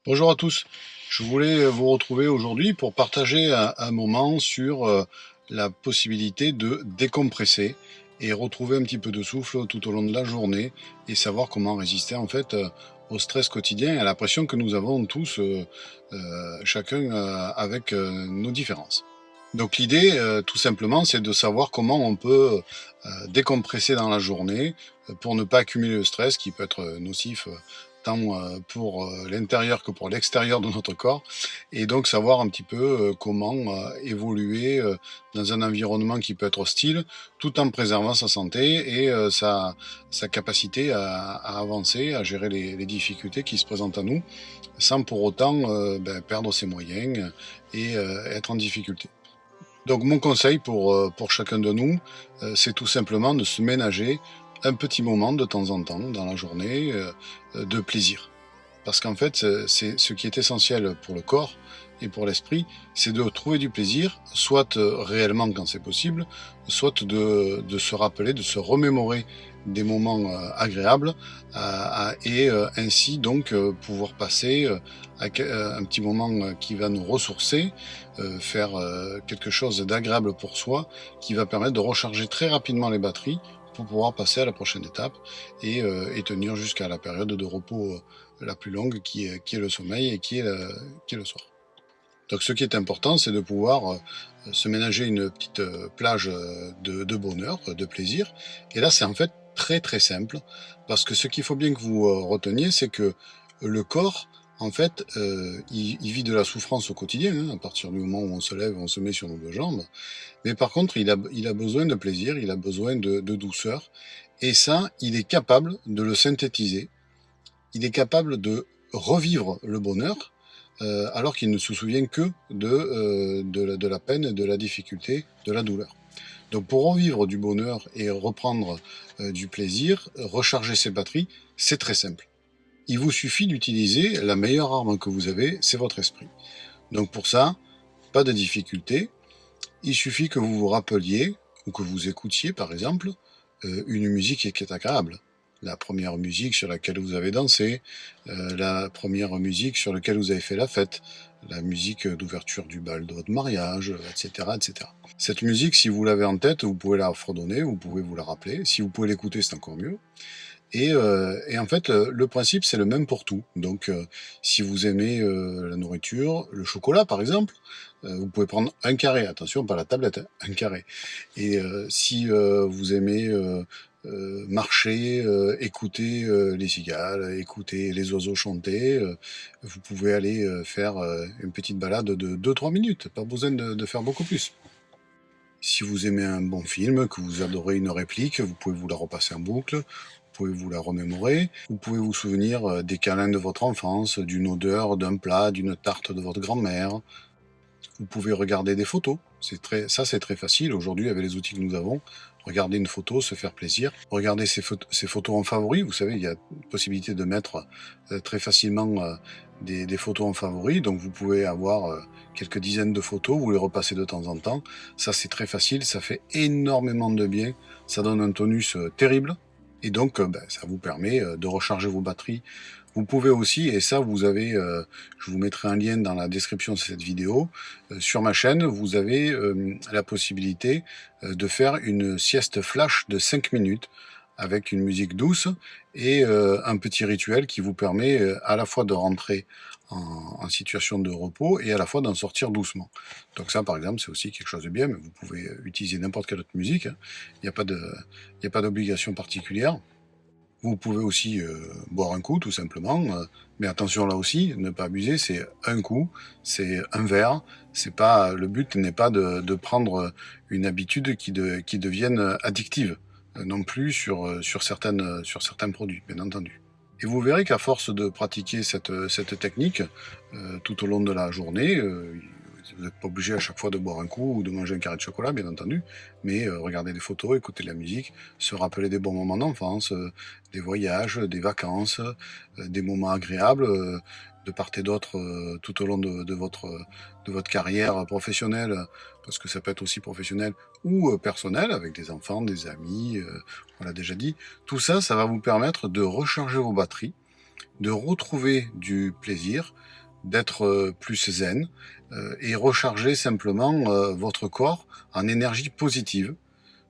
Bonjour à tous. Je voulais vous retrouver aujourd'hui pour partager un moment sur la possibilité de décompresser et retrouver un petit peu de souffle tout au long de la journée et savoir comment résister en fait au stress quotidien et à la pression que nous avons tous, chacun avec nos différences. Donc l'idée, tout simplement, c'est de savoir comment on peut décompresser dans la journée pour ne pas accumuler le stress qui peut être nocif tant pour l'intérieur que pour l'extérieur de notre corps, et donc savoir un petit peu comment évoluer dans un environnement qui peut être hostile, tout en préservant sa santé et sa capacité à avancer, à gérer les difficultés qui se présentent à nous, sans pour autant perdre ses moyens et être en difficulté. Donc mon conseil pour chacun de nous, c'est tout simplement de se ménager un petit moment de temps en temps dans la journée de plaisir. Parce qu'en fait, c'est ce qui est essentiel pour le corps et pour l'esprit, c'est de trouver du plaisir, soit réellement quand c'est possible, soit de se rappeler, de se remémorer des moments agréables et ainsi donc pouvoir passer un petit moment qui va nous ressourcer, faire quelque chose d'agréable pour soi, qui va permettre de recharger très rapidement les batteries pour pouvoir passer à la prochaine étape et tenir jusqu'à la période de repos la plus longue qui est le sommeil et qui est le soir. Donc ce qui est important, c'est de pouvoir se ménager une petite plage de bonheur, de plaisir. Et là, c'est en fait très très simple, parce que ce qu'il faut bien que vous reteniez, c'est que le corps, en fait, il vit de la souffrance au quotidien, hein, à partir du moment où on se lève, on se met sur nos deux jambes. Mais par contre, il a besoin de plaisir, il a besoin de douceur. Et ça, il est capable de le synthétiser, il est capable de revivre le bonheur alors qu'il ne se souvient que de la peine, de la difficulté, de la douleur. Donc pour revivre du bonheur et reprendre du plaisir, recharger ses batteries, c'est très simple. Il vous suffit d'utiliser la meilleure arme que vous avez, c'est votre esprit. Donc pour ça, pas de difficulté, il suffit que vous vous rappeliez ou que vous écoutiez par exemple une musique qui est agréable. La première musique sur laquelle vous avez dansé, la première musique sur laquelle vous avez fait la fête, la musique d'ouverture du bal de votre mariage, etc., etc. Cette musique, si vous l'avez en tête, vous pouvez la fredonner, vous pouvez vous la rappeler. Si vous pouvez l'écouter, c'est encore mieux. Et en fait, le principe, c'est le même pour tout. Donc, si vous aimez la nourriture, le chocolat par exemple, vous pouvez prendre un carré, attention, pas la tablette, hein, un carré. Et si vous aimez marcher, écouter les cigales, écouter les oiseaux chanter, vous pouvez aller faire une petite balade de 2-3 minutes, pas besoin de faire beaucoup plus. Si vous aimez un bon film, que vous adorez une réplique, vous pouvez vous la repasser en boucle, vous pouvez vous la remémorer, vous pouvez vous souvenir des câlins de votre enfance, d'une odeur, d'un plat, d'une tarte de votre grand-mère. Vous pouvez regarder des photos, c'est très facile aujourd'hui avec les outils que nous avons. Regarder une photo, se faire plaisir. Regarder ces photos en favoris, vous savez, il y a possibilité de mettre très facilement des photos en favoris, donc vous pouvez avoir quelques dizaines de photos, vous les repassez de temps en temps. Ça c'est très facile, ça fait énormément de bien, ça donne un tonus terrible, et donc ça vous permet de recharger vos batteries. Vous pouvez aussi, et ça vous avez, je vous mettrai un lien dans la description de cette vidéo, sur ma chaîne, vous avez la possibilité de faire une sieste flash de 5 minutes avec une musique douce et un petit rituel qui vous permet à la fois de rentrer en situation de repos et à la fois d'en sortir doucement. Donc ça, par exemple, c'est aussi quelque chose de bien, mais vous pouvez utiliser n'importe quelle autre musique, hein. Il n'y a pas d'obligation particulière. Vous pouvez aussi boire un coup, tout simplement, mais attention là aussi, ne pas abuser, c'est un coup, c'est un verre, c'est pas, le but n'est pas de prendre une habitude qui devienne addictive, non plus sur certains produits, bien entendu. Et vous verrez qu'à force de pratiquer cette technique tout au long de la journée, vous n'êtes pas obligé à chaque fois de boire un coup ou de manger un carré de chocolat, bien entendu, mais regarder des photos, écouter de la musique, se rappeler des bons moments d'enfance, des voyages, des vacances, des moments agréables de part et d'autre tout au long de votre carrière professionnelle, parce que ça peut être aussi professionnel ou personnel, avec des enfants, des amis, on l'a déjà dit. Tout ça, ça va vous permettre de recharger vos batteries, de retrouver du plaisir, d'être plus zen et recharger simplement votre corps en énergie positive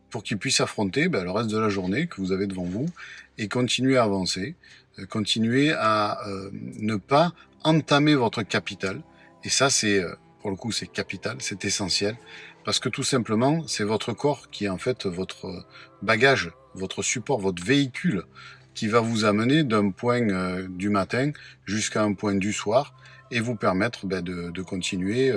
pour qu'il puisse affronter le reste de la journée que vous avez devant vous et continuer à avancer, continuer à ne pas entamer votre capital. Et ça, c'est pour le coup, c'est capital, c'est essentiel, parce que tout simplement, c'est votre corps qui est en fait votre bagage, votre support, votre véhicule qui va vous amener d'un point du matin jusqu'à un point du soir et vous permettre de continuer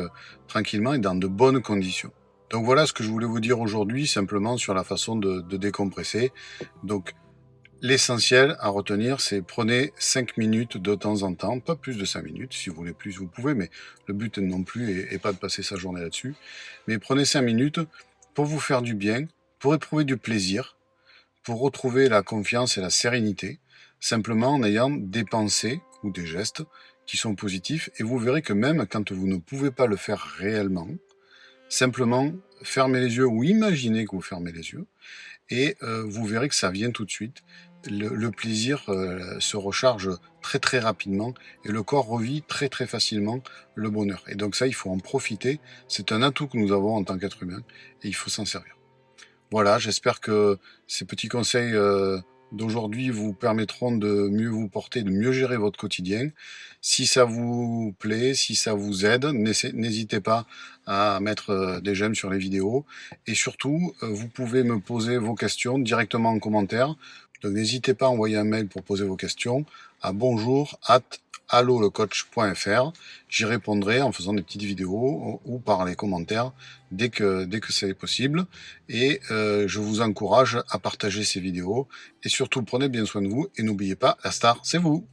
tranquillement et dans de bonnes conditions. Donc voilà ce que je voulais vous dire aujourd'hui, simplement sur la façon de décompresser. Donc l'essentiel à retenir, c'est prenez 5 minutes de temps en temps, pas plus de 5 minutes, si vous voulez plus vous pouvez, mais le but non plus est pas de passer sa journée là-dessus. Mais prenez 5 minutes pour vous faire du bien, pour éprouver du plaisir, pour retrouver la confiance et la sérénité, simplement en ayant des pensées ou des gestes qui sont positifs, et vous verrez que même quand vous ne pouvez pas le faire réellement, simplement fermez les yeux ou imaginez que vous fermez les yeux, et vous verrez que ça vient tout de suite. Le plaisir se recharge très très rapidement et le corps revit très très facilement le bonheur. Et donc ça, il faut en profiter. C'est un atout que nous avons en tant qu'être humain et il faut s'en servir. Voilà, j'espère que ces petits conseils d'aujourd'hui vous permettront de mieux vous porter, de mieux gérer votre quotidien. Si ça vous plaît, si ça vous aide, n'hésitez pas à mettre des j'aime sur les vidéos. Et surtout, vous pouvez me poser vos questions directement en commentaire. Donc n'hésitez pas à envoyer un mail pour poser vos questions à bonjour@allolecoach.fr. J'y répondrai en faisant des petites vidéos ou par les commentaires dès que c'est possible. Et je vous encourage à partager ces vidéos. Et surtout, prenez bien soin de vous et n'oubliez pas, la star, c'est vous.